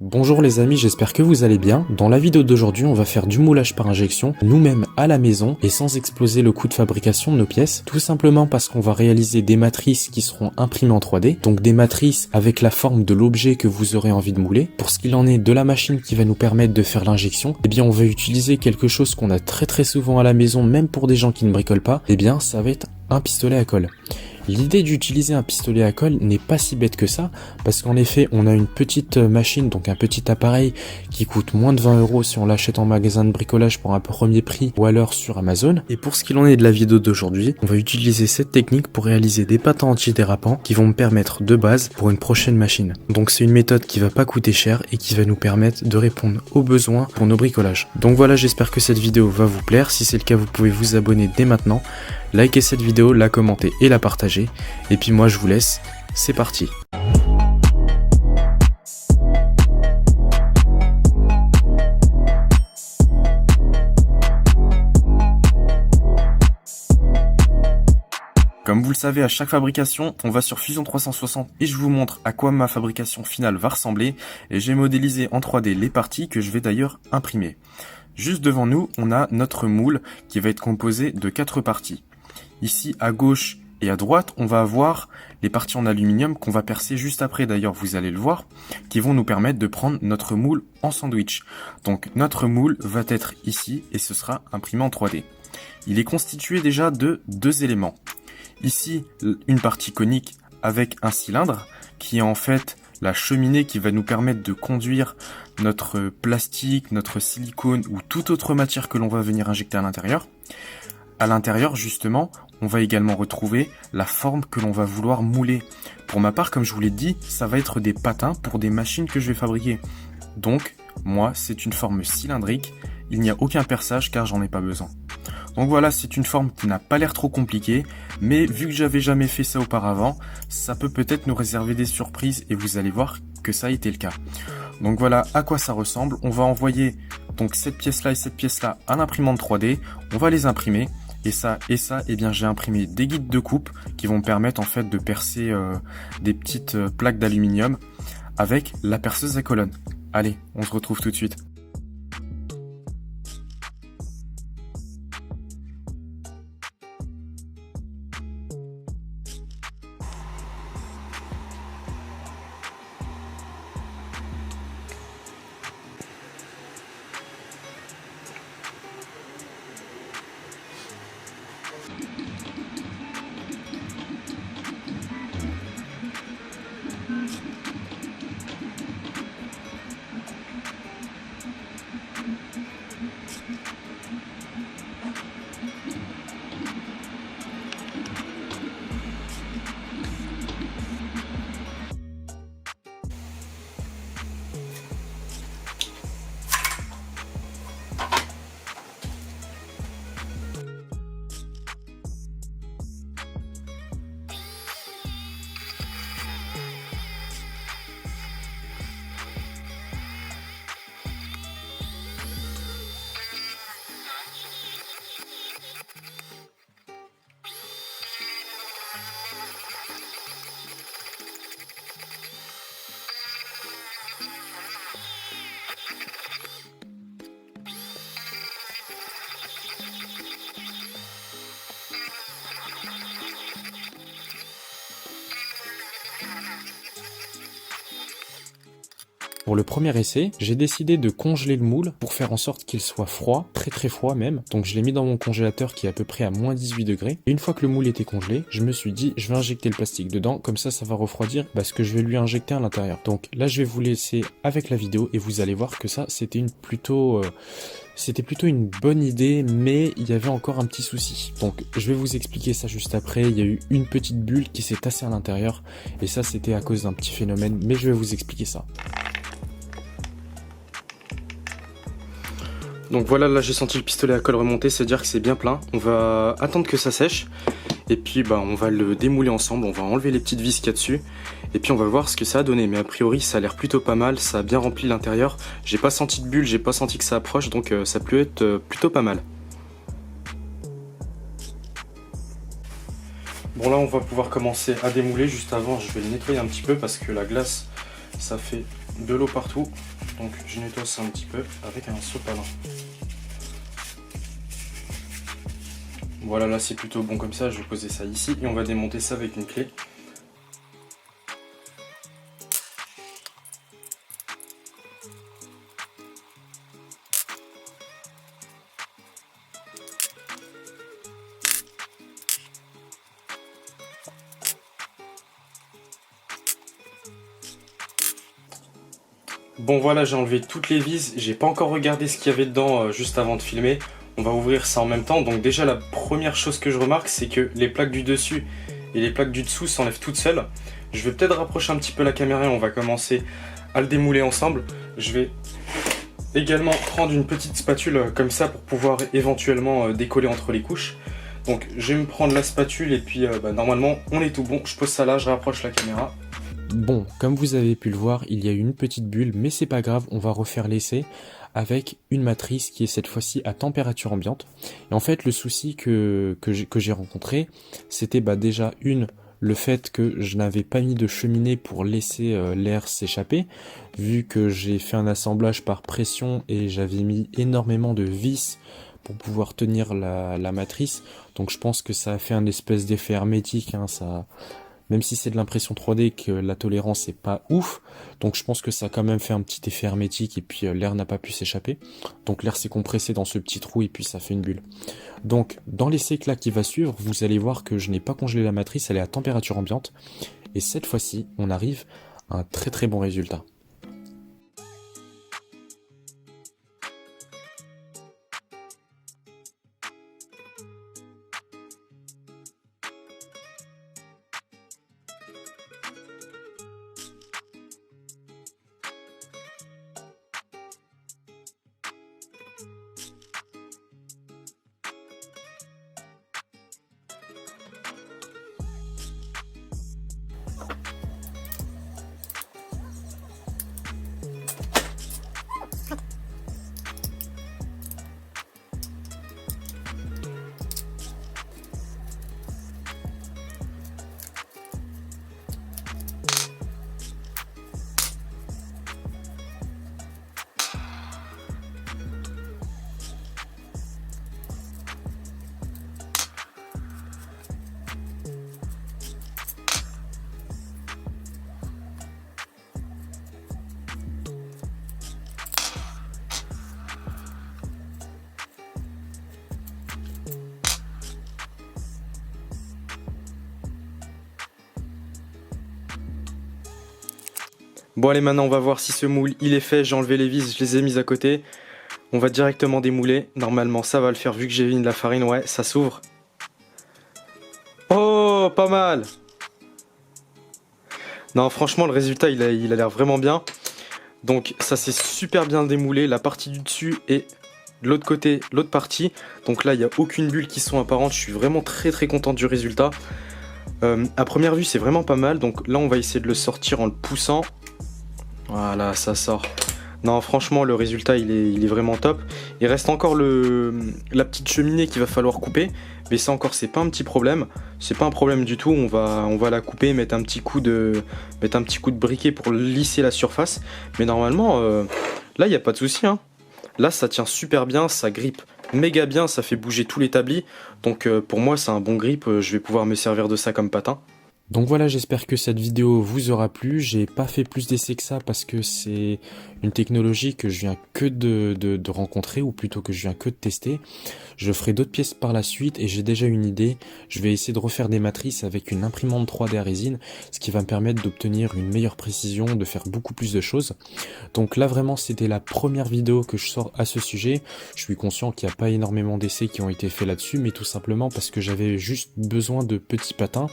Bonjour les amis, j'espère que vous allez bien. Dans la vidéo d'aujourd'hui, on va faire du moulage par injection, nous-mêmes à la maison et sans exploser le coût de fabrication de nos pièces. Tout simplement parce qu'on va réaliser des matrices qui seront imprimées en 3D, donc des matrices avec la forme de l'objet que vous aurez envie de mouler. Pour ce qu'il en est de la machine qui va nous permettre de faire l'injection, eh bien on va utiliser quelque chose qu'on a très souvent à la maison, même pour des gens qui ne bricolent pas, eh bien ça va être un pistolet à colle. L'idée d'utiliser un pistolet à colle n'est pas si bête que ça, parce qu'en effet on a une petite machine, donc un petit appareil qui coûte moins de 20 € si on l'achète en magasin de bricolage pour un premier prix ou alors sur Amazon. Et pour ce qu'il en est de la vidéo d'aujourd'hui, on va utiliser cette technique pour réaliser des patins antidérapants qui vont me permettre de base pour une prochaine machine. Donc c'est une méthode qui va pas coûter cher et qui va nous permettre de répondre aux besoins pour nos bricolages. Donc voilà, j'espère que cette vidéo va vous plaire. Si c'est le cas, vous pouvez vous abonner dès maintenant, liker cette vidéo, la commenter et la partager. Et puis moi je vous laisse, c'est parti. Comme vous le savez, à chaque fabrication, on va sur Fusion 360 et je vous montre à quoi ma fabrication finale va ressembler. Et j'ai modélisé en 3D les parties que je vais d'ailleurs imprimer. Juste devant nous, on a notre moule qui va être composé de 4 parties. Ici à gauche et à droite, on va avoir les parties en aluminium qu'on va percer juste après, d'ailleurs vous allez le voir, qui vont nous permettre de prendre notre moule en sandwich. Donc notre moule va être ici et ce sera imprimé en 3D. Il est constitué déjà de 2 éléments. Ici, une partie conique avec un cylindre qui est en fait la cheminée qui va nous permettre de conduire notre plastique, notre silicone ou toute autre matière que l'on va venir injecter à l'intérieur. À l'intérieur, justement, on va également retrouver la forme que l'on va vouloir mouler. Pour ma part, comme je vous l'ai dit, ça va être des patins pour des machines que je vais fabriquer. Donc, moi, c'est une forme cylindrique. Il n'y a aucun perçage car j'en ai pas besoin. Donc voilà, c'est une forme qui n'a pas l'air trop compliquée, mais vu que j'avais jamais fait ça auparavant, ça peut peut-être nous réserver des surprises et vous allez voir que ça a été le cas. Donc voilà à quoi ça ressemble. On va envoyer donc cette pièce-là et cette pièce-là à l'imprimante 3D. On va les imprimer. Et ça, eh bien j'ai imprimé des guides de coupe qui vont me permettre en fait de percer des petites plaques d'aluminium avec la perceuse à colonne. Allez, on se retrouve tout de suite. Pour le premier essai, j'ai décidé de congeler le moule pour faire en sorte qu'il soit froid, très froid même. Donc je l'ai mis dans mon congélateur qui est à peu près à moins 18 degrés. Et une fois que le moule était congelé, je me suis dit je vais injecter le plastique dedans, comme ça va refroidir parce que je vais lui injecter à l'intérieur. Donc là je vais vous laisser avec la vidéo et vous allez voir que ça c'était plutôt une bonne idée, mais il y avait encore un petit souci. Donc je vais vous expliquer ça juste après. Il y a eu une petite bulle qui s'est tassée à l'intérieur et ça c'était à cause d'un petit phénomène, mais je vais vous expliquer ça. Donc voilà, là j'ai senti le pistolet à colle remonter, c'est-à-dire que c'est bien plein. On va attendre que ça sèche et puis on va le démouler ensemble, on va enlever les petites vis qu'il y a dessus et puis on va voir ce que ça a donné. Mais a priori ça a l'air plutôt pas mal, ça a bien rempli l'intérieur. J'ai pas senti de bulle, j'ai pas senti que ça approche, donc ça peut être plutôt pas mal. Bon là on va pouvoir commencer à démouler. Juste avant je vais le nettoyer un petit peu parce que la glace ça fait de l'eau partout. Donc je nettoie ça un petit peu avec un sopalin. Voilà, là c'est plutôt bon comme ça, je vais poser ça ici et on va démonter ça avec une clé. Bon voilà, j'ai enlevé toutes les vis, j'ai pas encore regardé ce qu'il y avait dedans juste avant de filmer. On va ouvrir ça en même temps. Donc déjà la première chose que je remarque, c'est que les plaques du dessus et les plaques du dessous s'enlèvent toutes seules. Je vais peut-être rapprocher un petit peu la caméra et on va commencer à le démouler ensemble. Je vais également prendre une petite spatule comme ça pour pouvoir éventuellement décoller entre les couches. Donc je vais me prendre la spatule et puis normalement on est tout bon. Je pose ça là, je rapproche la caméra. Bon, comme vous avez pu le voir, il y a eu une petite bulle, mais c'est pas grave, on va refaire l'essai avec une matrice qui est cette fois-ci à température ambiante. Et en fait, le souci que j'ai rencontré, c'était déjà le fait que je n'avais pas mis de cheminée pour laisser l'air s'échapper, vu que j'ai fait un assemblage par pression et j'avais mis énormément de vis pour pouvoir tenir la matrice. Donc je pense que ça a fait un espèce d'effet hermétique, hein, même si c'est de l'impression 3D, que la tolérance est pas ouf, donc je pense que ça a quand même fait un petit effet hermétique et puis l'air n'a pas pu s'échapper. Donc l'air s'est compressé dans ce petit trou et puis ça fait une bulle. Donc dans l'essai là qui va suivre, vous allez voir que je n'ai pas congelé la matrice, elle est à température ambiante. Et cette fois-ci, on arrive à un très très bon résultat. Bon allez, maintenant on va voir si ce moule il est fait. J'ai enlevé les vis, je les ai mises à côté. On va directement démouler. Normalement ça va le faire vu que j'ai mis de la farine. Ouais, ça s'ouvre. Oh, pas mal. Non, franchement le résultat il a l'air vraiment bien. Donc ça c'est super bien démoulé. La partie du dessus et de l'autre côté l'autre partie. Donc là il n'y a aucune bulle qui sont apparentes. Je suis vraiment très content du résultat. À première vue c'est vraiment pas mal. Donc là on va essayer de le sortir en le poussant. Voilà, ça sort. Non, franchement, le résultat, il est vraiment top. Il reste encore la petite cheminée qu'il va falloir couper. Mais ça encore, c'est pas un petit problème. C'est pas un problème du tout. On va la couper, mettre un petit coup de briquet pour lisser la surface. Mais normalement, là, il n'y a pas de souci, hein. Là, ça tient super bien, ça grippe méga bien, ça fait bouger tout l'établi. Donc pour moi, c'est un bon grip. Je vais pouvoir me servir de ça comme patin. Donc voilà, j'espère que cette vidéo vous aura plu. J'ai pas fait plus d'essais que ça parce que c'est une technologie que je viens que de rencontrer, ou plutôt que je viens que de tester. Je ferai d'autres pièces par la suite et j'ai déjà une idée. Je vais essayer de refaire des matrices avec une imprimante 3D à résine, ce qui va me permettre d'obtenir une meilleure précision, de faire beaucoup plus de choses. Donc là vraiment c'était la première vidéo que je sors à ce sujet. Je suis conscient qu'il n'y a pas énormément d'essais qui ont été faits là-dessus, mais tout simplement parce que j'avais juste besoin de petits patins.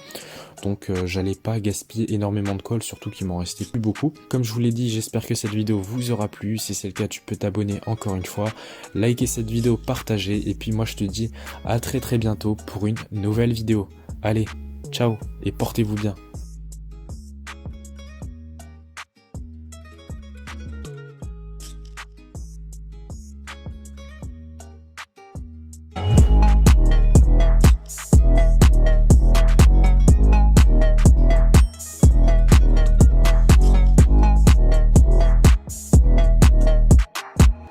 Donc j'allais pas gaspiller énormément de colle, surtout qu'il m'en restait plus beaucoup. Comme je vous l'ai dit, j'espère que cette vidéo vous aura plu. Si c'est le cas, tu peux t'abonner encore une fois, liker cette vidéo, partager, et puis moi je te dis à très bientôt pour une nouvelle vidéo. Allez, ciao et portez-vous bien.